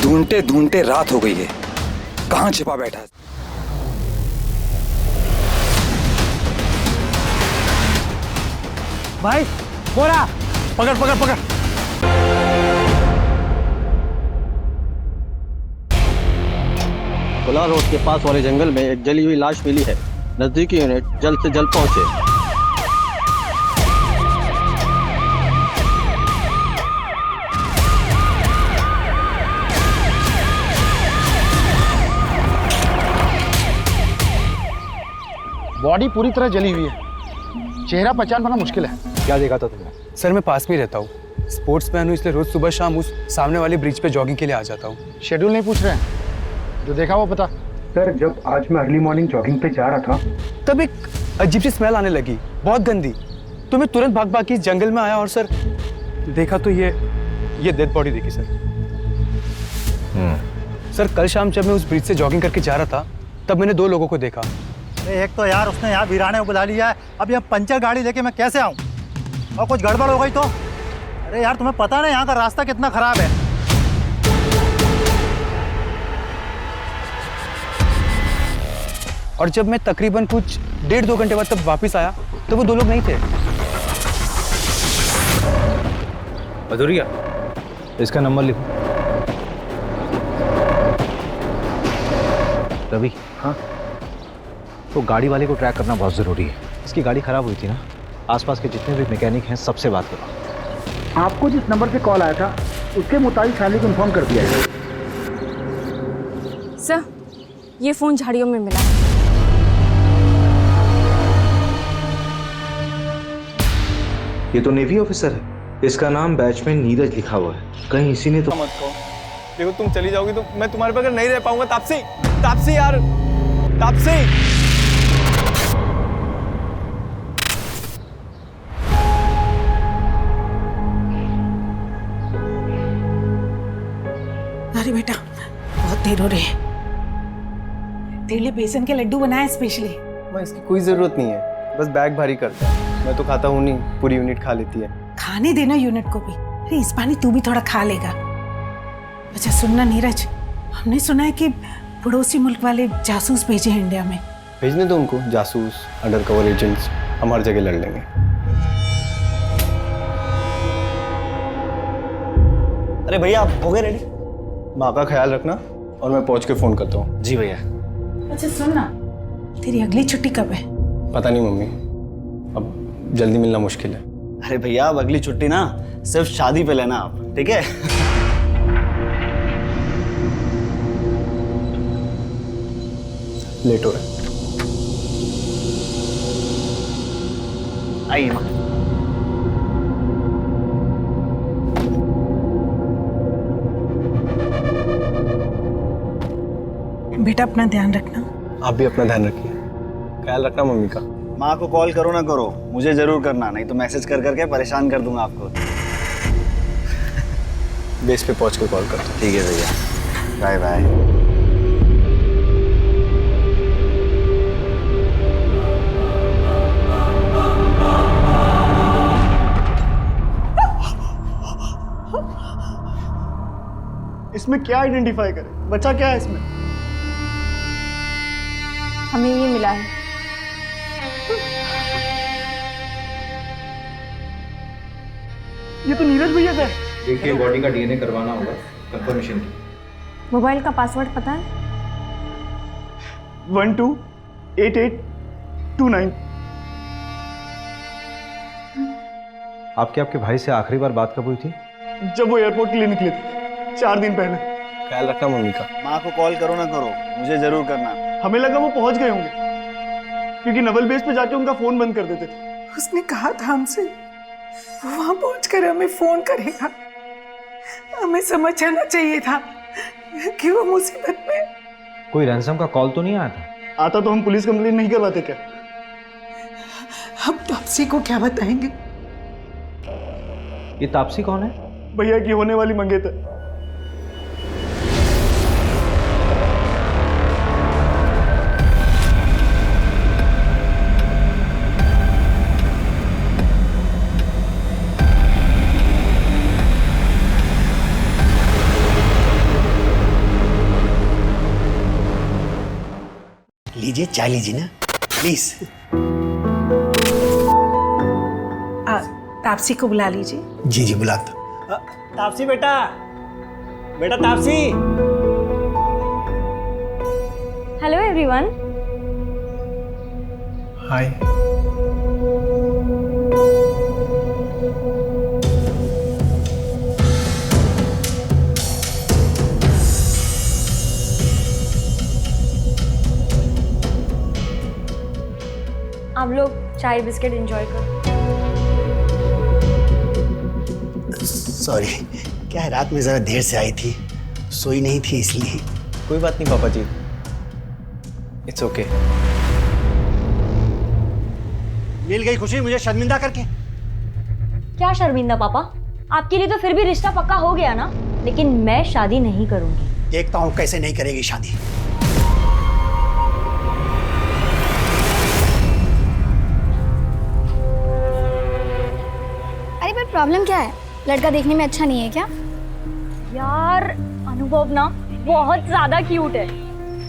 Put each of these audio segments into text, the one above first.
ढूंढते ढूंढते रात हो गई है, कहाँ छिपा बैठा है? भाई बोरा पकड़ पकड़ पकड़। कोलार रोड के पास वाले जंगल में एक जली हुई लाश मिली है। नजदीकी यूनिट जल्द से जल्द पहुंचे। बॉडी पूरी तरह जली हुई है, चेहरा पहचान पाना मुश्किल है। क्या देखा था तुमने? सर मैं पास में ही रहता हूँ, स्पोर्ट्स मैन हूँ, इसलिए रोज सुबह शाम उस सामने वाली ब्रिज पे जॉगिंग के लिए आ जाता हूँ। शेड्यूल नहीं पूछ रहे हैं, जो देखा वो पता। सर जब आज मैं अर्ली मॉर्निंग जॉगिंग पे जा रहा था तब एक अजीब सी स्मेल आने लगी, बहुत गंदी। तो मैं तुरंत भाग भाग के इस जंगल में आया और सर देखा तो ये डेड बॉडी देखी सर। सर कल शाम जब मैं उस ब्रिज से जॉगिंग करके जा रहा था तब मैंने 2 लोगों को देखा। एक तो यार उसने यहाँ वीराने को बुला लिया है, अब यहाँ पंचर गाड़ी लेके मैं कैसे आऊँ? और कुछ गड़बड़ हो गई तो? अरे यार तुम्हें पता ना यहाँ का रास्ता कितना खराब है। और जब मैं तकरीबन कुछ 1.5-2 घंटे बाद तब वापस आया तो वो 2 लोग नहीं थे। भदौरिया, इसका नंबर लिखो। रवि, हाँ तो गाड़ी वाले को ट्रैक करना बहुत ज़रूरी है। इसकी गाड़ी खराब हुई थी ना, आसपास के जितने भी मैकेनिक हैं सबसे बात करो। आपको जिस नंबर से कॉल आया था उसके मुताबिक फैमिली को इन्फॉर्म कर दिया है। सर ये फोन झाड़ियों में मिला। ये तो नेवी ऑफिसर है, इसका नाम बैचमैन नीरज लिखा हुआ है। कहीं इसी ने तो मत कहो, देखो तुम चली जाओगी तो मैं तुम्हारे बगैर नहीं रह पाऊंगा। तापसी, तापसी यार, तापसी। अरे बेटा बहुत देर हो रही है, तेरे लिए बेसन के लड्डू बनाए स्पेशली। मैं इसकी कोई जरूरत नहीं है, बस बैग भारी करता है। मैं तो खाता हूँ नहीं, पूरी यूनिट खा लेती है। खाने देना यूनिट को भी। अरे इस पानी तू भी थोड़ा खा लेगा। अच्छा सुनना नीरज, हमने सुना है कि पड़ोसी मुल्क वाले जासूस भेजे हैं इंडिया में। भेजने दो उनको, जासूस अंडर कवर एजेंट्स हमारी जगह लड़ लेंगे। अरे भैया आप हो गए रेडी? माँ का ख्याल रखना और मैं पहुंच के फोन करता हूँ। जी भैया। अच्छा सुनना, तेरी अगली छुट्टी कब है? पता नहीं मम्मी, अब जल्दी मिलना मुश्किल है। अरे भैया अब अगली छुट्टी ना सिर्फ शादी पे लेना आप, ठीक है? लेट हो रहा है। आइए माँ। बेटा अपना ध्यान रखना। आप भी अपना ध्यान रखिए, ख्याल रखना मम्मी का। माँ को कॉल करो ना करो, मुझे जरूर करना, नहीं तो मैसेज कर करके परेशान कर दूंगा आपको। बेस पे पहुंच के कॉल करता हूँ। ठीक है भैया, बाय बाय। इसमें क्या आइडेंटिफाई करें? बच्चा क्या है इसमें? हमें ये मिला है। ये तो नीरज भैया का है। देखिए बॉडी का डीएनए करवाना होगा कंफर्मेशन की। मोबाइल का पासवर्ड पता है? 128829। आपके भाई से आखिरी बार बात कब हुई थी? जब वो एयरपोर्ट के लिए निकले थे 4 दिन पहले। ख्याल रखना मम्मी का। माँ को कॉल करो ना करो, मुझे जरूर करना। हमें लगा वो पहुंच गए होंगे, क्योंकि नवल बेस पे जाके उनका फोन बंद कर देते थे। उसने कहा था हमसे वहां पहुंचकर हमें फोन करेगा। हमें समझ जाना चाहिए था कि वो मुसीबत में। कोई रैंसम का कॉल तो नहीं आया था? आता तो हम पुलिस कंप्लेन नहीं करवाते क्या? अब तापसी को क्या बताएंगे? ये तापसी कौन है? भैया की होने वाली मंगेतर। लीजिए चाय लीजिए ना प्लीज। तापसी को बुला लीजिए। जी जी बुलाता। तापसी बेटा, बेटा तापसी। Hello everyone. हाय। आप लोग चाय बिस्किट एंजॉय करो। सॉरी, क्या है रात में जरा देर से आई थी, सोई नहीं थी इसलिए। कोई बात नहीं पापा जी, इट्स ओके। मिल गई खुशी मुझे शर्मिंदा करके। क्या शर्मिंदा पापा? आपके लिए तो फिर भी रिश्ता पक्का हो गया ना, लेकिन मैं शादी नहीं करूंगी। देखता हूँ कैसे नहीं करेगी शादी। अरे पर प्रॉब्लम क्या है? लड़का देखने में अच्छा नहीं है क्या? यार अनुभव ना बहुत ज्यादा क्यूट है,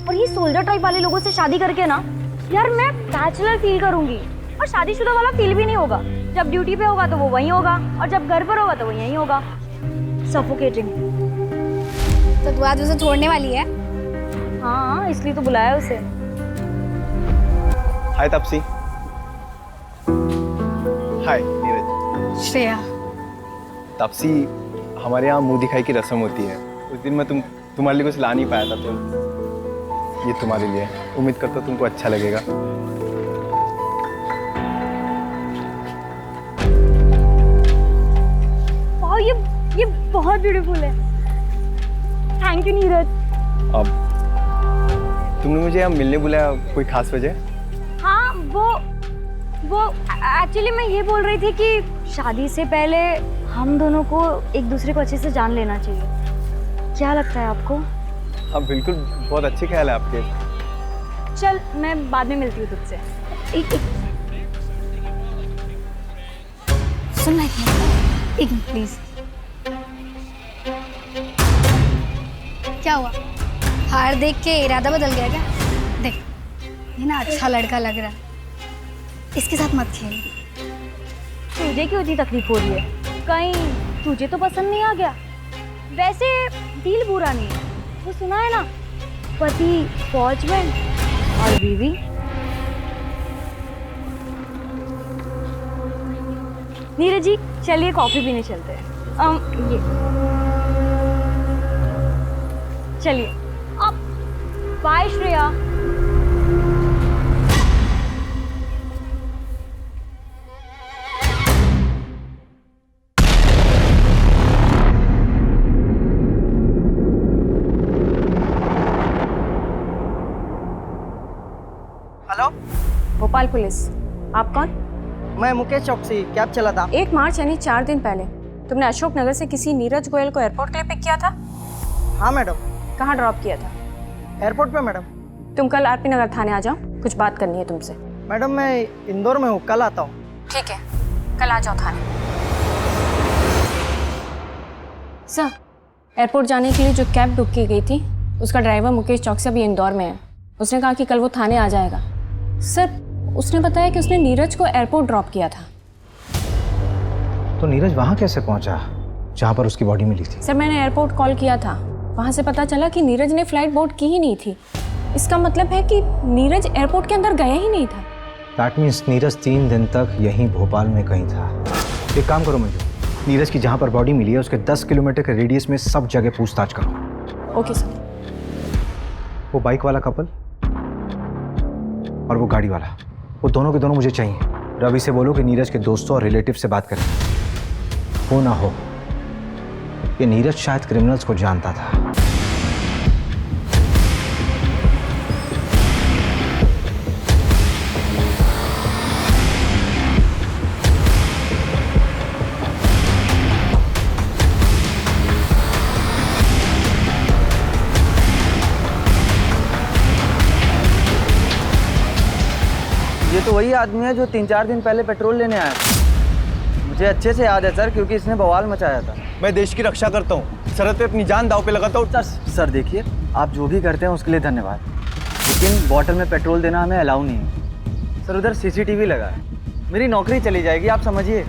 और ये सोल्जर टाइप वाले लोगों से शादी करके ना यार मैं बैचलर फील करूंगी, और शादीशुदा वाला फील भी नहीं होगा। जब ड्यूटी पे होगा तो वो वहीं होगा, और जब घर पर होगा तो वो यहीं होगा। सफोकेटिंग। तो तू आज उसे छोड़ने वाली है? हाँ, इसलिए तो बुलाया उसे। हाय तापसी। हाय नीरज। श्रेया। तापसी, हमारे यहाँ मुंह दिखाई की रस्म होती है। उस दिन मैं तुम्हारे लिए कुछ ला नहीं पाया था, तो ये तुम्हारे लिए है। उम्मीद करता हूँ तुमको अच्छा लगेगा। वाह, ये बहुत ब्यूटीफुल है। Thank you Neeraj. अब तुमने मुझे यहाँ मिलने बुलाया, कोई खास वजह? हाँ, वो एक्चुअली मैं ये बोल रही थी कि शादी से पहले हम दोनों को एक दूसरे को अच्छे से जान लेना चाहिए। क्या लगता है आपको? हाँ बिल्कुल, बहुत अच्छे ख्याल है आपके। चल मैं बाद में मिलती हूँ तुझसे। सुनना एक मिनट प्लीज। क्या हुआ? हार देख के इरादा बदल गया क्या? देख, ये ना अच्छा लड़का लग रहा है, इसके साथ मत खेल। तुझे क्यों इतनी तकलीफ हो रही है? कहीं तुझे तो पसंद नहीं आ गया? वैसे दिल बुरा नहीं है, वो सुना है ना, पति फौज में और बीवी। नीरज जी चलिए कॉफी पीने चलते हैं। ये चलिए। अब bye Shreya. Hello, Bhopal police. आप कौन? मैं मुकेश चौकसी, कैब चला था। 1 मार्च यानी 4 दिन पहले तुमने अशोकनगर से किसी नीरज गोयल को एयरपोर्ट के लिए पिक किया था? हाँ मैडम। कहाँ ड्रॉप किया था? एयरपोर्ट पे मैडम। तुम कल आरपी नगर थाने आ जाओ, कुछ बात करनी है तुमसे। मैडम मैं इंदौर में हूँ, कल आता हूँ। ठीक है, कल आ जाओ थाने। सर, एयरपोर्ट जाने के लिए जो कैब बुक की गई थी उसका ड्राइवर मुकेश चौकसी अभी इंदौर में है। उसने कहा कि कल वो थाने आ जाएगा। सर, उसने बताया कि उसने नीरज को एयरपोर्ट ड्रॉप किया था। तो नीरज वहाँ कैसे पहुँचा जहाँ पर उसकी बॉडी मिली थी? सर, मैंने एयरपोर्ट कॉल किया था, वहाँ से पता चला कि नीरज ने फ्लाइट बोर्ड की ही नहीं थी। इसका मतलब है कि नीरज एयरपोर्ट के अंदर गया ही नहीं था। दैट मीन्स नीरज 3 दिन तक यहीं भोपाल में कहीं था। एक काम करो मंजू, नीरज की जहाँ पर बॉडी मिली है उसके 10 किलोमीटर के रेडियस में सब जगह पूछताछ करो। Okay sir. वो बाइक वाला कपल और वो गाड़ी वाला, वो दोनों के दोनों मुझे चाहिए। रवि से बोलो कि नीरज के दोस्तों और रिलेटिव से बात करें। हो ना हो ये नीरज शायद क्रिमिनल्स को जानता था। ये तो वही आदमी है जो 3-4 दिन पहले पेट्रोल लेने आया था। मुझे अच्छे से याद है सर, क्योंकि इसने बवाल मचाया था। मैं देश की रक्षा करता हूँ, सरहद पे अपनी जान दांव पे लगाता हूँ। सर देखिए, आप जो भी करते हैं उसके लिए धन्यवाद, लेकिन बॉटल में पेट्रोल देना हमें अलाउ नहीं है सर। उधर सीसीटीवी लगा है, मेरी नौकरी चली जाएगी, आप समझिए।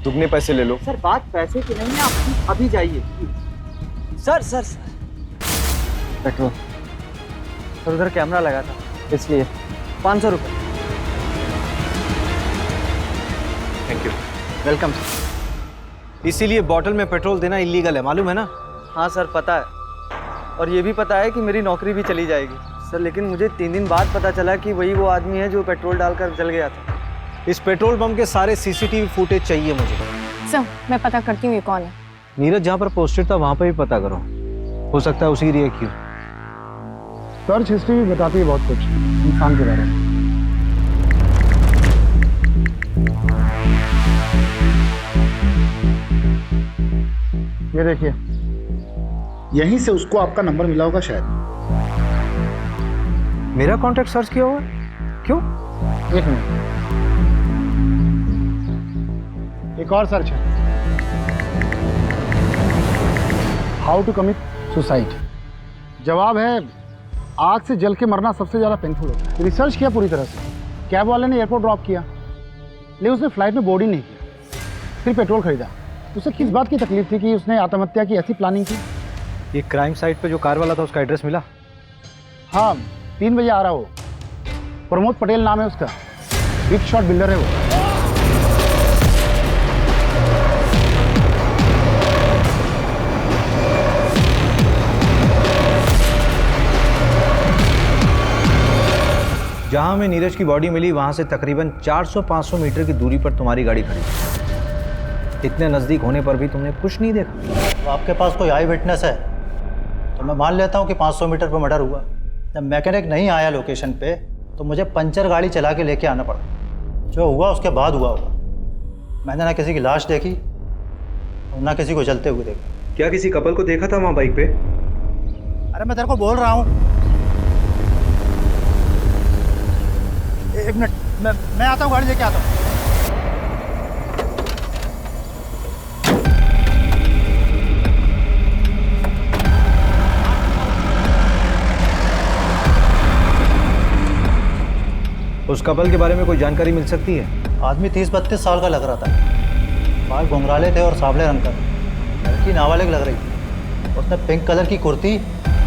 दुगने पैसे ले लो। सर बात पैसे की नहीं है, आप अभी जाइए। Sir sir sir petrol sir, उधर कैमरा लगा था इसलिए 500 रुपये। Thank you. Welcome sir. इसीलिए बॉटल में पेट्रोल देना इलीगल है, मालूम है ना? हाँ सर पता है, और ये भी पता है कि मेरी नौकरी भी चली जाएगी सर। लेकिन मुझे 3 दिन बाद पता चला कि वही वो आदमी है जो पेट्रोल डालकर जल गया था। इस पेट्रोल पंप के सारे सीसीटीवी फुटेज चाहिए मुझे। सर मैं पता करती हूँ ये कौन है। नीरज जहाँ पर पोस्टेड था वहाँ पर भी पता करो, हो सकता है उसी की क्यों। सर्च हिस्ट्री भी बताती है बहुत कुछ इंसान के बारे में। ये देखिए, यहीं से उसको आपका नंबर मिला होगा शायद। मेरा कॉन्टैक्ट सर्च किया हुआ? क्यों? एक मिनट, एक और सर्च है, हाउ टू कमिट सुसाइड। जवाब है आग से जल के मरना सबसे ज्यादा पेनफुल होता है। रिसर्च किया पूरी तरह से, कैब वाले ने एयरपोर्ट ड्रॉप किया लेकिन उसने फ्लाइट में बोर्ड ही नहीं किया, फिर पेट्रोल खरीदा। उसे किस बात की तकलीफ थी कि उसने आत्महत्या की ऐसी प्लानिंग की? ये क्राइम साइट पे जो कार वाला था उसका एड्रेस मिला? हाँ 3 बजे आ रहा हो। प्रमोद पटेल नाम है उसका, बिग शॉट बिल्डर है वो। जहां हमें नीरज की बॉडी मिली वहां से तकरीबन 400-500 मीटर की दूरी पर तुम्हारी गाड़ी खड़ी थी। इतने नजदीक होने पर भी तुमने कुछ नहीं देखा। तो आपके पास कोई आई विटनेस है तो मैं मान लेता हूँ कि 500 मीटर पर मर्डर हुआ। जब मैकेनिक नहीं आया लोकेशन पे तो मुझे पंचर गाड़ी चला के लेके आना पड़ा। जो हुआ उसके बाद हुआ होगा। मैंने ना किसी की लाश देखी और ना किसी को जलते हुए देखा। क्या किसी कपल को देखा था वहाँ बाइक पे? अरे मैं तेरे को बोल रहा हूँ, एक मिनट, मैं आता हूँ, गाड़ी लेके आता हूँ। उस कपल के बारे में कोई जानकारी मिल सकती है? आदमी 30-32 साल का लग रहा था, बाल घुंघराले थे और सांवले रंग का। लड़की नाबालिग लग रही थी। उसने पिंक कलर की कुर्ती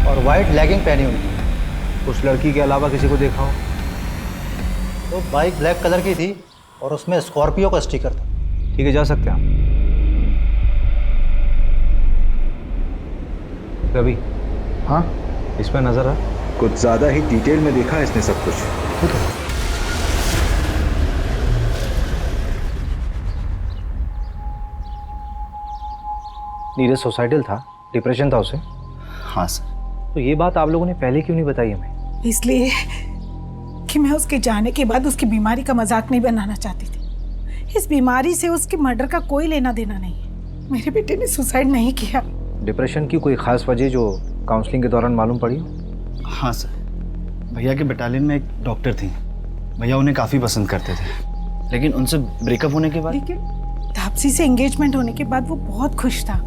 और वाइट लेगिंग पहनी हुई थी। उस लड़की के अलावा किसी को देखा हो? तो बाइक ब्लैक कलर की थी और उसमें स्कॉर्पियो का स्टिकर था। ठीक है, जा सकते हैं आप। रवि, हाँ इस पर नजर आ। कुछ ज्यादा ही डिटेल में देखा है इसने सब कुछ। ठीक है। नीरज सुसाइडल था, डिप्रेशन था उसे? हाँ सर। तो ये बात आप लोगों ने पहले क्यों नहीं बताई हमें? इसलिए कि मैं उसके जाने के बाद उसकी बीमारी का मजाक नहीं बनाना चाहती थी। इस बीमारी से उसके मर्डर का कोई लेना देना नहीं है। मेरे बेटे ने सुसाइड नहीं किया। डिप्रेशन की कोई खास वजह जो काउंसलिंग के दौरान मालूम पड़ी? हाँ सर, भैया के बटालियन में एक डॉक्टर थी। भैया उन्हें काफ़ी पसंद करते थे, लेकिन उनसे ब्रेकअप होने के बाद। लेकिन तापसी से एंगेजमेंट होने के बाद वो बहुत खुश था।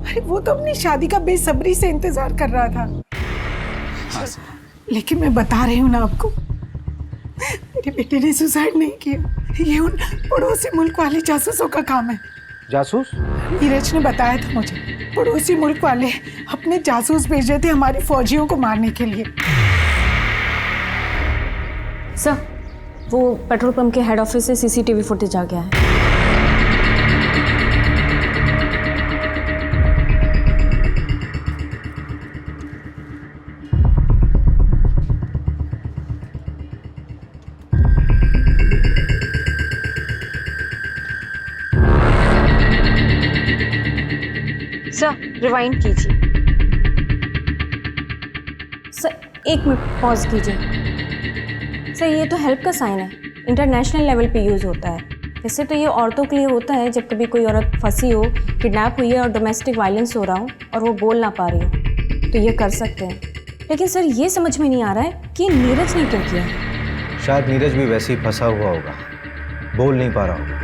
अरे वो तो अपनी शादी का बेसब्री से इंतजार कर रहा था। हाँ सर। लेकिन मैं बता रही हूँ ना आपको, मेरे बेटे ने सुसाइड नहीं किया। ये उन पड़ोसी मुल्क वाले जासूसों का काम है। जासूस? नीरज ने बताया था मुझे, पड़ोसी मुल्क वाले अपने जासूस भेजे थे हमारी फौजियों को मारने के लिए। सर वो पेट्रोल पंप के हेड ऑफिस से सीसीटीवी फुटेज आ गया है। सर रिवाइंड कीजिए। सर 1 मिनट पॉज कीजिए। सर ये तो हेल्प का साइन है, इंटरनेशनल लेवल पे यूज़ होता है। वैसे तो ये औरतों के लिए होता है जब कभी कोई औरत फंसी हो, किडनैप हुई है और डोमेस्टिक वायलेंस हो रहा हो और वो बोल ना पा रही हो, तो ये कर सकते हैं। लेकिन सर ये समझ में नहीं आ रहा है कि नीरज ने क्यों किया। शायद नीरज भी वैसे ही फंसा हुआ होगा, बोल नहीं पा रहा होगा।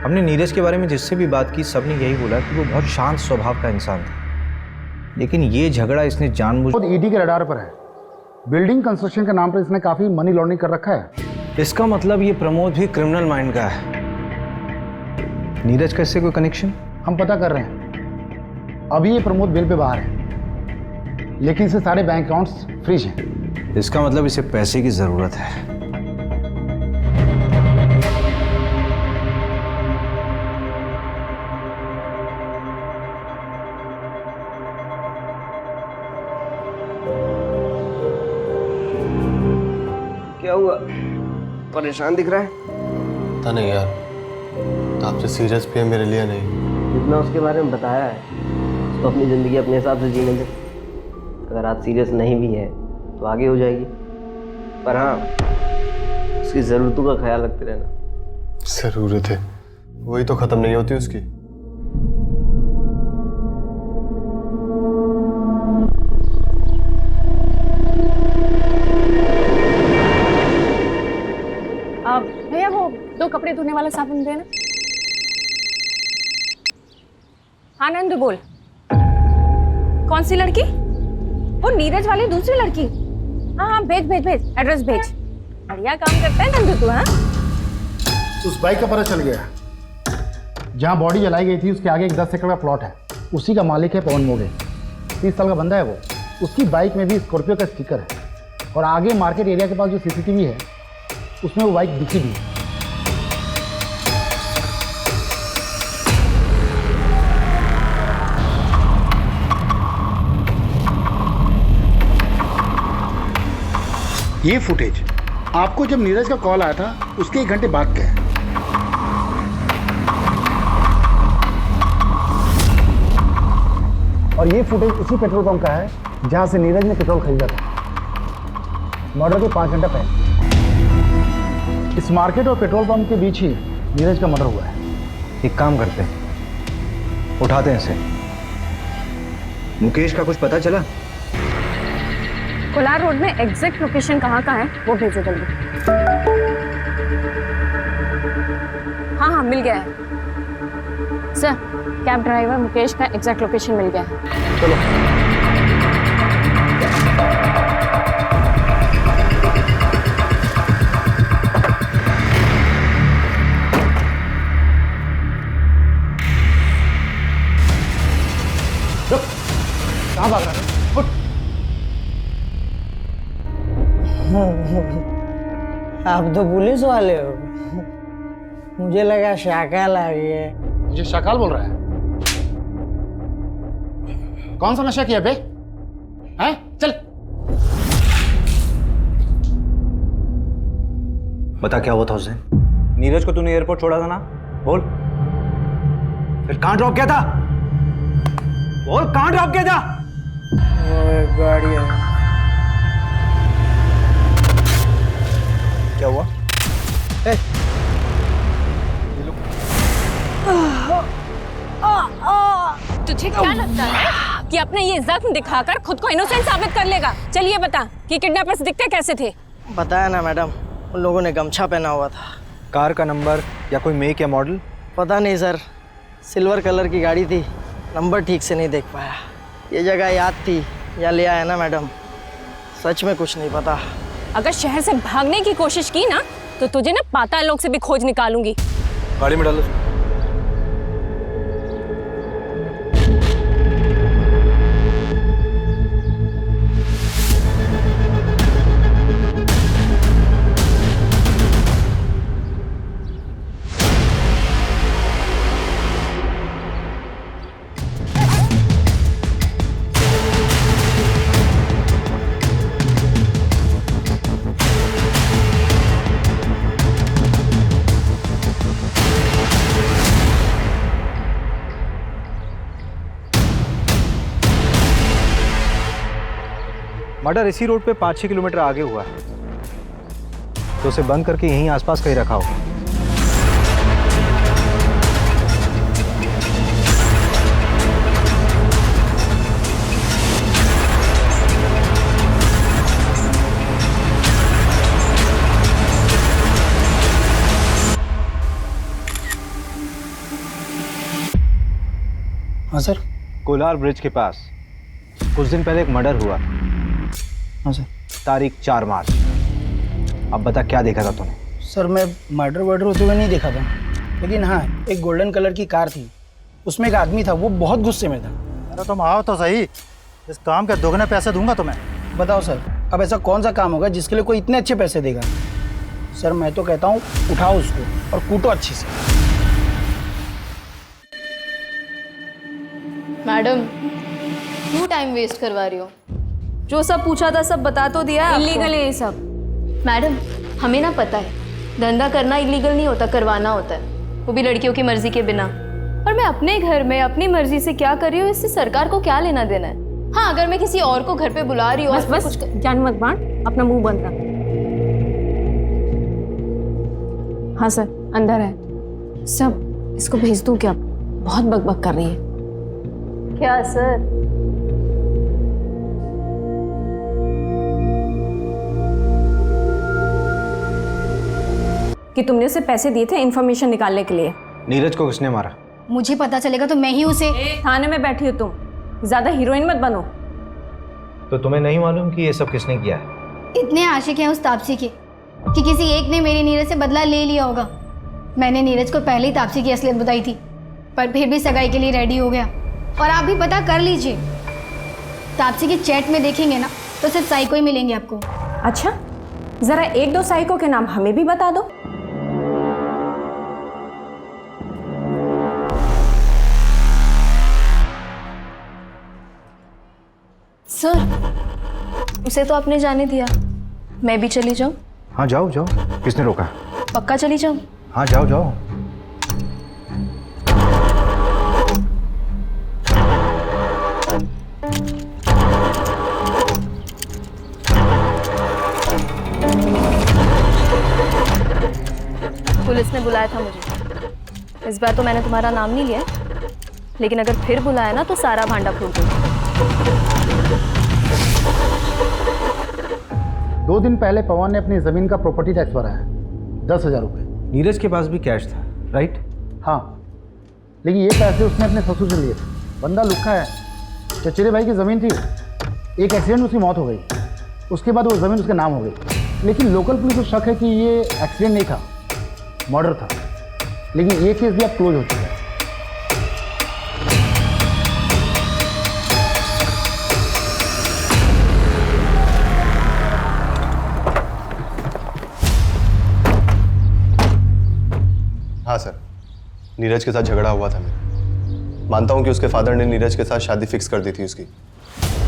हमने नीरज के बारे में जिससे भी बात की सबने यही बोला कि वो बहुत शांत स्वभाव का इंसान था, लेकिन ये झगड़ा इसने जानबूझ। ईडी के रडार पर है। बिल्डिंग कंस्ट्रक्शन के नाम पर इसने काफी मनी लॉन्ड्रिंग कर रखा है। इसका मतलब ये प्रमोद भी क्रिमिनल माइंड का है। नीरज का इससे कोई कनेक्शन? हम पता कर रहे हैं। अभी ये प्रमोद बेल पे बाहर है, लेकिन इसे सारे बैंक अकाउंट्स फ्रीज हैं। इसका मतलब इसे पैसे की जरूरत है। क्या हुआ? परेशान दिख रहा है। पता नहीं यार, तो आपसे सीरियस भी है मेरे लिए नहीं। जितना उसके बारे में बताया है तो अपनी ज़िंदगी अपने हिसाब से जीने दे। अगर आज सीरियस नहीं भी है तो आगे हो जाएगी, पर हाँ उसकी ज़रूरतों का ख्याल रखते रहना। ज़रूरत है वही तो ख़त्म नहीं होती उसकी। भैया वो 2 कपड़े धोने वाला साबुन देना। हाँ नंद बोल। कौन सी लड़की? वो नीरज वाली दूसरी लड़की। हाँ हाँ भेज भेज भेज, एड्रेस भेज। बढ़िया काम करता है नंद तू। हाँ उस बाइक का पता चल गया। जहाँ बॉडी जलाई गई थी उसके आगे एक 10 एकड़ का प्लॉट है। उसी का मालिक है पवन मोगे, 30 साल का बंदा है वो। उसकी बाइक में भी स्कॉर्पियो का स्टिकर है, और आगे मार्केट एरिया के पास जो सीसीटीवी है उसमें वो बाइक दिखी भी है। ये फुटेज आपको जब नीरज का कॉल आया था उसके 1 घंटे बाद का है। और ये फुटेज उसी पेट्रोल पंप का है जहां से नीरज ने पेट्रोल खरीदा था मर्डर के 5 घंटा पहले। इस मार्केट और पेट्रोल पंप के बीच ही नीरज का मर्डर हुआ है। एक काम करते हैं, उठाते हैं इसे। मुकेश का कुछ पता चला? कोलार रोड में एग्जैक्ट लोकेशन कहाँ का है वो भेजो जल्दी। हाँ हाँ मिल गया है सर। कैब ड्राइवर मुकेश का एग्जैक्ट लोकेशन मिल गया है। चलो कहाँ भाग रहा है? उठ। आप तो पुलिस वाले हो। मुझे लगा शाकाल आ गया। मुझे शाकाल बोल रहा है? कौन सा नशा किया बे? हैं? चल। बता क्या हुआ था उस दिन? नीरज को तूने एयरपोर्ट छोड़ा था ना? बोल। फिर कहां ड्रॉप किया था? बोल कहां ड्रॉप किया था? वो एक गाड़ी है। क्या हुआ? तुझे क्या लगता है कि अपने ये जख्म दिखाकर खुद को इनोसेंट साबित कर लेगा? चलिए बता कि किडनैपर्स दिखते कैसे थे? बताया ना मैडम, उन लोगों ने गमछा पहना हुआ था। कार का नंबर या कोई मेक या मॉडल? पता नहीं सर, सिल्वर कलर की गाड़ी थी, नंबर ठीक से नहीं देख पाया। ये जगह याद थी या ले आया ना मैडम, सच में कुछ नहीं पता। अगर शहर से भागने की कोशिश की ना तो तुझे ना पाताल लोक से भी खोज निकालूंगी। गाड़ी में डालो। मर्डर इसी रोड पे 5-6 किलोमीटर आगे हुआ है, तो उसे बंद करके यहीं आसपास कहीं रखा होगा। हाँ सर। कोलार ब्रिज के पास कुछ दिन पहले एक मर्डर हुआ। हाँ सर। तारीख 4 मार्च। अब बता क्या देखा था तूने? सर मैं मर्डर वर्डर होते हुए नहीं देखा था, लेकिन हाँ एक गोल्डन कलर की कार थी, उसमें एक आदमी था, वो बहुत गुस्से में था। अरे तुम आओ तो सही, इस काम के दोगुने पैसे दूंगा तुम्हें। बताओ सर, अब ऐसा कौन सा काम होगा जिसके लिए कोई इतने अच्छे पैसे देगा? सर मैं तो कहता हूँ उठाओ उसको और कूटो अच्छी से। मैडम क्यों टाइम वेस्ट करवा रही हो? जो सब पूछा था सब बता तो दिया। इलीगल है ये सब। मैडम हमें ना पता है, धंधा करना इलीगल नहीं होता, करवाना होता है, वो भी लड़कियों की मर्जी के बिना। और मैं अपने घर में अपनी मर्जी से क्या कर रही हूँ, इससे सरकार को क्या लेना देना है? हाँ अगर मैं किसी और को घर पे बुला रही हूँ, बस कुछ जान मत बांट, अपना मुंह बंद रख। हाँ सर अंदर है सब, इसको भेज दूं क्या? बहुत बकबक कर रही है। क्या सर? कि तुमने उसे पैसे दिए थे इन्फॉर्मेशन निकालने के लिए। नीरज को किसने मारा? मुझे पता चलेगा तो मैं ही उसे। थाने में बैठी हो तुम, ज्यादा हीरोइन मत बनो। तो तुम्हें नहीं मालूम कि ये सब किसने किया है? इतने आशिक हैं उस तापसी के कि किसी एक ने मेरी नीरज से बदला ले लिया होगा। मैंने नीरज को पहले ही तापसी की असलियत बताई थी, पर फिर भी सगाई के लिए रेडी हो गया। और आप भी पता कर लीजिए, तापसी की चैट में देखेंगे ना तो सिर्फ साइको ही मिलेंगे आपको। अच्छा जरा एक दो साइको के नाम हमें भी बता दो। सर उसे तो आपने जाने दिया, मैं भी चली जाऊं? हाँ जाओ जाओ, किसने रोका? पक्का चली जाऊं? हाँ जाओ जाओ। पुलिस ने बुलाया था मुझे, इस बार तो मैंने तुम्हारा नाम नहीं लिया, लेकिन अगर फिर बुलाया ना तो सारा भांडा फूट दूंगा। 2 दिन पहले पवन ने अपनी जमीन का प्रॉपर्टी टैक्स भराया, 10,000 रुपये। नीरज के पास भी कैश था, राइट? हाँ, लेकिन ये पैसे उसने अपने ससुर से लिए थे। बंदा लुक्खा है, चचेरे भाई की ज़मीन थी, एक एक्सीडेंट में उसकी मौत हो गई, उसके बाद वो ज़मीन उसके नाम हो गई। लेकिन लोकल पुलिस को शक है कि ये एक्सीडेंट नहीं था, मर्डर था। लेकिन ये केस भी अब क्लोज हो चुका है। हाँ सर, नीरज के साथ झगड़ा हुआ था मेरा। मानता हूँ कि उसके फादर ने नीरज के साथ शादी फिक्स कर दी थी उसकी।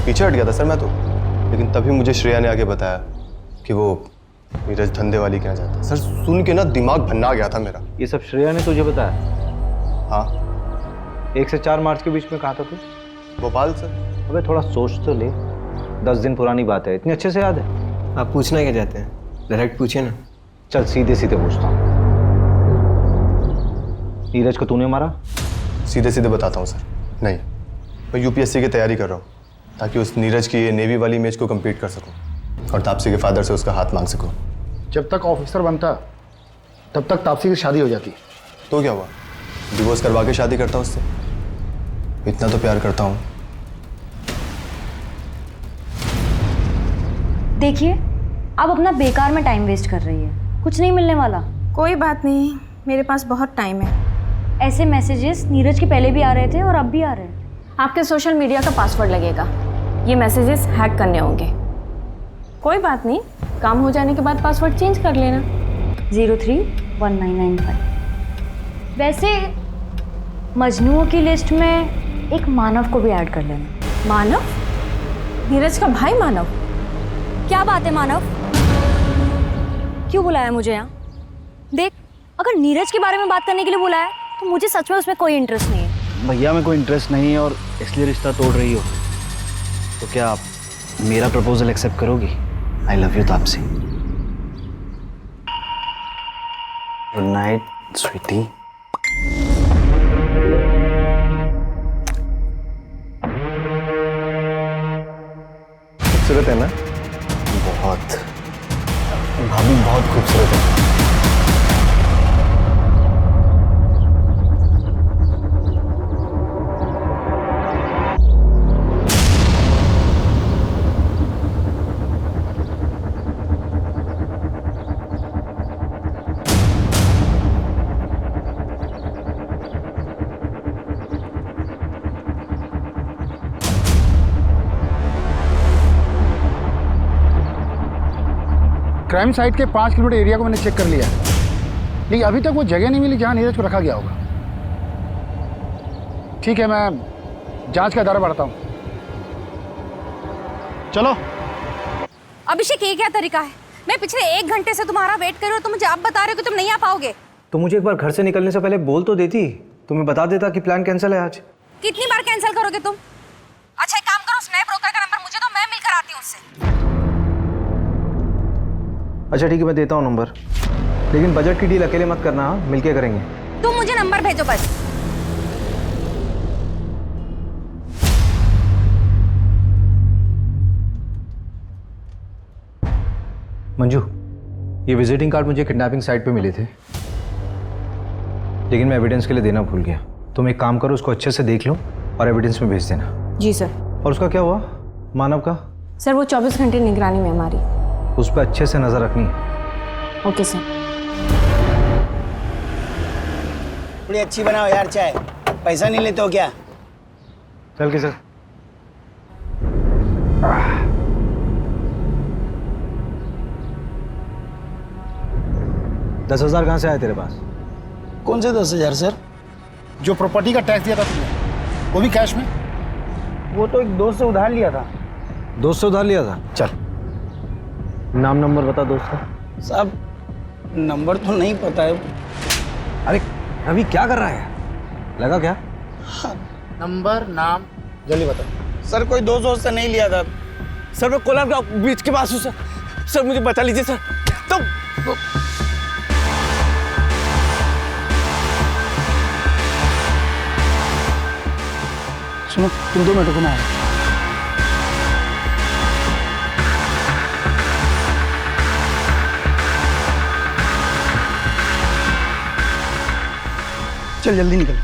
पीछे हट गया था सर मैं तो, लेकिन तभी मुझे श्रेया ने आके बताया कि वो नीरज धंधे वाली के यहाँ जाता है। सर सुन के ना दिमाग भन्ना गया था मेरा। ये सब श्रेया ने तुझे बताया? हाँ। 1 से 4 मार्च के बीच में कहा था तू? भोपाल सर। अबे थोड़ा सोच तो ले, 10 दिन पुरानी बात है, इतनी अच्छे से याद है? आप पूछना क्या चाहते हैं, डायरेक्ट पूछिए ना। चल सीधे सीधे पूछता हूँ, नीरज को तूने मारा? सीधे सीधे बताता हूँ सर, नहीं। मैं यूपीएससी की तैयारी कर रहा हूँ ताकि उस नीरज की ये नेवी वाली इमेज को कंप्लीट कर सकूँ और तापसी के फादर से उसका हाथ मांग सकूँ। जब तक ऑफिसर बनता तब तक तापसी की शादी हो जाती। तो क्या हुआ, डिवोर्स करवा के शादी करता उससे? इतना तो प्यार करता हूँ। देखिए आप अपना बेकार में टाइम वेस्ट कर रही है, कुछ नहीं मिलने वाला। कोई बात नहीं, मेरे पास बहुत टाइम है। ऐसे मैसेजेस नीरज के पहले भी आ रहे थे और अब भी आ रहे हैं। आपके सोशल मीडिया का पासवर्ड लगेगा, ये मैसेजेस हैक करने होंगे। कोई बात नहीं, काम हो जाने के बाद पासवर्ड चेंज कर लेना। 031995। वैसे मजनुओं की लिस्ट में एक मानव को भी ऐड कर लेना। मानव? नीरज का भाई मानव? क्या बात है मानव, क्यों बुलाया मुझे यहाँ? देख अगर नीरज के बारे में बात करने के लिए बुलाया तो मुझे सच में उसमें कोई इंटरेस्ट नहीं है। भैया में कोई इंटरेस्ट नहीं है और इसलिए रिश्ता तोड़ रही हो, तो क्या आप मेरा प्रपोजल एक्सेप्ट करोगी? I love you Taapsee. Good night sweetie. खूबसूरत है ना? बहुत। भाभी बहुत खूबसूरत है। क्राइम साइट के 5 किलोमीटर एरिया को मैंने चेक कर लिया है, लेकिन अभी तक वो जगह नहीं मिली जहाँ नीरज को रखा गया होगा। ठीक है, मैं जांच का दायरा बढ़ाता हूँ। चलो। अभिषेक, ये क्या तरीका है? मैं पिछले 1 घंटे से तुम्हारा वेट कर रही हूँ, तुम मुझे अब बता रहे हो कि तुम नहीं आ पाओगे। तो मुझे एक बार घर से निकलने से पहले बोल तो देती, तुम्हें बता देता कि प्लान कैंसिल है आज। कितनी बार कैंसिल करोगे तुम? अच्छा, एक काम करो, स्नैप ब्रोकर का नंबर मुझे दो, मैं मिलकर आती हूँ उससे। अच्छा ठीक है, मैं देता हूँ नंबर, लेकिन बजट की डील अकेले मत करना, हाँ? मिलके करेंगे। तुम मुझे नंबर भेजो बस। मंजू, ये विजिटिंग कार्ड मुझे किडनैपिंग साइट पे मिले थे, लेकिन मैं एविडेंस के लिए देना भूल गया। तुम एक काम करो, उसको अच्छे से देख लो और एविडेंस में भेज देना। जी सर। और उसका क्या हुआ, मानव का? सर वो 24 घंटे निगरानी में हमारी। उस पर अच्छे से नजर रखनी है। Okay sir. थोड़ी अच्छी बनाओ यार चाय, पैसा नहीं लेते हो क्या? चल के सर। 10,000 कहाँ से आए तेरे पास? कौन से 10,000 सर? जो प्रॉपर्टी का टैक्स दिया था तुमने, वो भी कैश में? वो तो एक दोस्त से उधार लिया था। दोस्त से उधार लिया था? चल नाम नंबर बता दोस्त का। साहब नंबर तो नहीं पता है। अरे अभी क्या कर रहा है, लगा क्या? नंबर नाम जल्दी बता। सर कोई दोस्त से नहीं लिया था सर, मैं कोलार का बीच के पास हूँ सर। सर मुझे बचा लीजिए सर। तो सुनो, तुम 2 मिनट रुको, मैं आया। चल जल्दी निकल।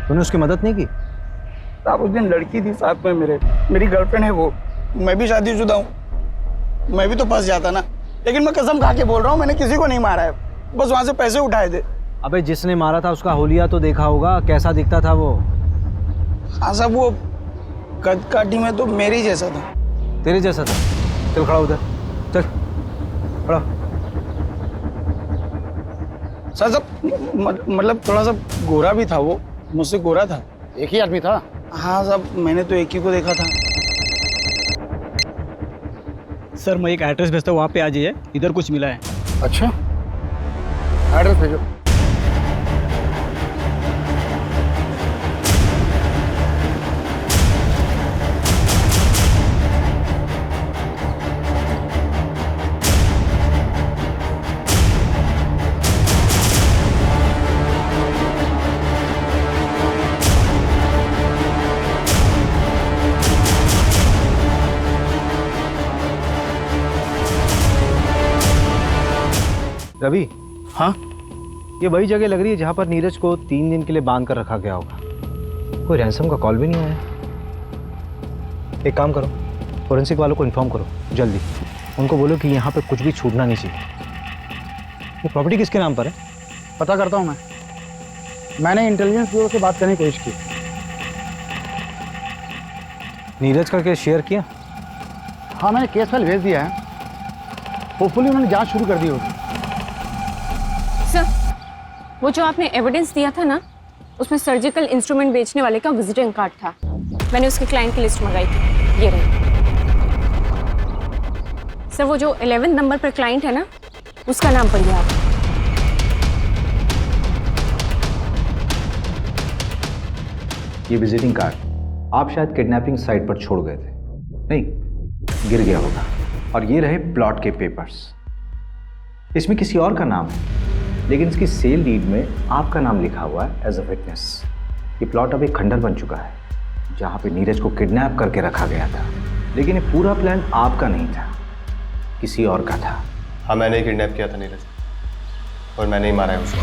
तूने उसकी मदद नहीं की? साहब उस दिन लड़की थी साथ में मेरी गर्लफ्रेंड है वो, मैं भी शादीशुदा हूँ, मैं भी तो फंस जाता ना। लेकिन मैं कसम खा के बोल रहा हूँ, मैंने किसी को नहीं मारा है, बस वहाँ से पैसे उठाए थे। अबे जिसने मारा था उसका होलिया तो देखा होगा, कैसा दिखता था वो? हाँ साहब, वो कद काठी में तो मेरे ही जैसा था। तेरे जैसा था? चल खड़ा उधर, चल खड़ा। सर मतलब थोड़ा सा गोरा भी था वो, मुझसे गोरा था। एक ही आदमी था? हाँ साहब, मैंने तो एक ही को देखा था। सर मैं एक एड्रेस भेजता हूँ, वहाँ पे आ जाइए, इधर कुछ मिला है। अच्छा, एड्रेस भेजो। रवि, हाँ ये वही जगह लग रही है जहाँ पर नीरज को 3 दिन के लिए बांध कर रखा गया होगा। कोई रैंसम का कॉल भी नहीं आया। एक काम करो, फोरेंसिक वालों को इन्फॉर्म करो जल्दी, उनको बोलो कि यहाँ पे कुछ भी छूटना नहीं चाहिए। ये प्रॉपर्टी किसके नाम पर है? पता करता हूँ मैंने इंटेलिजेंस ब्यूरो से बात करने की कोशिश की। नीरज का केस शेयर किया? हाँ, मैंने केस फाइल भेज दिया है, होपफुली उन्होंने जांच शुरू कर दी होगी। सर वो जो आपने एविडेंस दिया था ना, उसमें सर्जिकल इंस्ट्रूमेंट बेचने वाले का विजिटिंग कार्ड था। मैंने उसके क्लाइंट की लिस्ट मंगाई थी, ये रही। सर वो जो 11 नंबर पर क्लाइंट है ना, उसका नाम पढ़िए आप। ये विजिटिंग कार्ड आप शायद किडनैपिंग साइट पर छोड़ गए थे, नहीं गिर गया होगा। और ये रहे प्लॉट के पेपर्स। इसमें किसी और का नाम है, लेकिन इसकी सेल डीड में आपका नाम लिखा हुआ है एज अ विटनेस। ये प्लॉट अब एक खंडर बन चुका है जहाँ पे नीरज को किडनैप करके रखा गया था, लेकिन ये पूरा प्लान आपका नहीं था, किसी और का था। हाँ, मैंने ही किडनैप किया था नीरज, और मैंने ही मारा है उसको।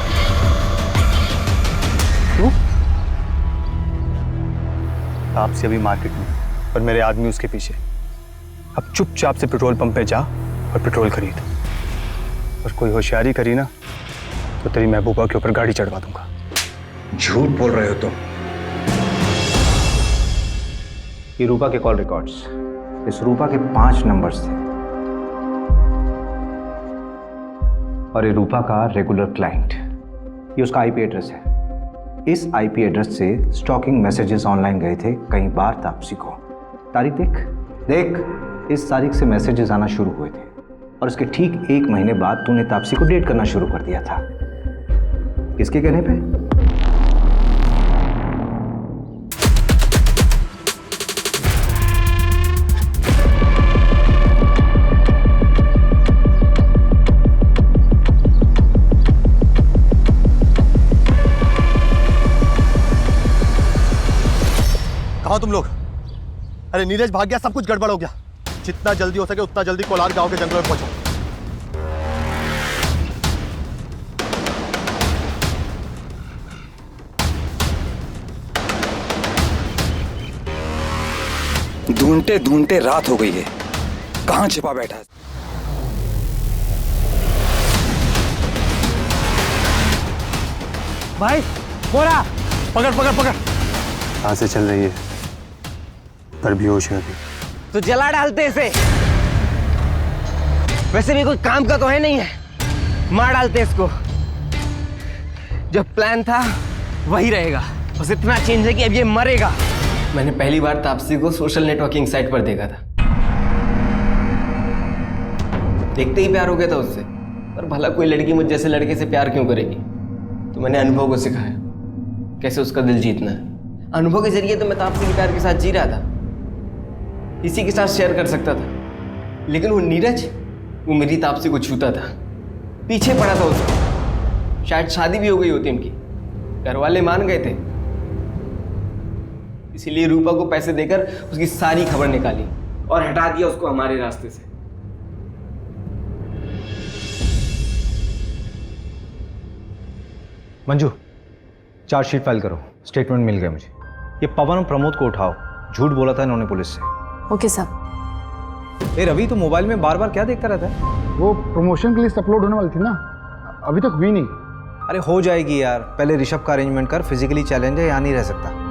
क्यों? आपसे अभी मार्केट में, और मेरे आदमी उसके पीछे। अब चुपचाप से पेट्रोल पंप पे जा और पेट्रोल खरीद, और कोई होशियारी करी ना तो तेरी महबूबा के ऊपर गाड़ी चढ़वा दूंगा। झूठ बोल रहे हो तुम। ये रूपा के कॉल रिकॉर्ड्स। इस रूपा के 5 नंबर्स थे और ये रूपा का रेगुलर क्लाइंट। ये उसका आईपी एड्रेस है। इस आईपी एड्रेस से स्टॉकिंग मैसेजेस ऑनलाइन गए थे कई बार तापसी को। तारीख देख, इस तारीख से मैसेजेस आना शुरू हुए थे और इसके ठीक 1 महीने बाद तूने तापसी को डेट करना शुरू कर दिया था। किसके कहने पे? कहाँ तुम लोग? अरे नीरज भाग गया, सब कुछ गड़बड़ हो गया। जितना जल्दी हो सके उतना जल्दी कोलार गांव के जंगल में पहुंचो। ढूंढते ढूंढते रात हो गई है, कहाँ छिपा बैठा है? भाई बोला, पकड़ पकड़ पकड़। कहाँ से चल रही है? पर बेहोश है अभी। तो जला डालते इसे। वैसे भी कोई काम का तो है नहीं है, मार डालते इसको। जो प्लान था वही रहेगा, बस इतना चेंज है कि अब ये मरेगा। मैंने पहली बार तापसी को सोशल नेटवर्किंग साइट पर देखा था। देखते ही प्यार हो गया था उससे। पर भला कोई लड़की मुझ जैसे लड़के से प्यार क्यों करेगी? तो मैंने अनुभव को सिखाया कैसे उसका दिल जीतना है। अनुभव के जरिए तो मैं तापसी के प्यार के साथ जी रहा था, इसी के साथ शेयर कर सकता था। लेकिन वो नीरज, वो मेरी तापसी को छूता था, पीछे पड़ा था उसको। शायद शादी भी हो गई होती उनकी, घर वाले मान गए थे। इसीलिए रूपा को पैसे देकर उसकी सारी खबर निकाली और हटा दिया उसको हमारे रास्ते से। मंजू, चार्जशीट फाइल करो। स्टेटमेंट मिल गया मुझे। ये पवन और प्रमोद को उठाओ, झूठ बोला था इन्होंने पुलिस से। ओके साहब। ए रवि, तो मोबाइल में बार बार क्या देखता रहता है? वो प्रमोशन के लिस्ट अपलोड होने वाली थी ना, अभी तक हुई नहीं। अरे हो जाएगी यार, पहले ऋषभ का अरेंजमेंट कर। फिजिकली चैलेंज है, यहाँ नहीं रह सकता।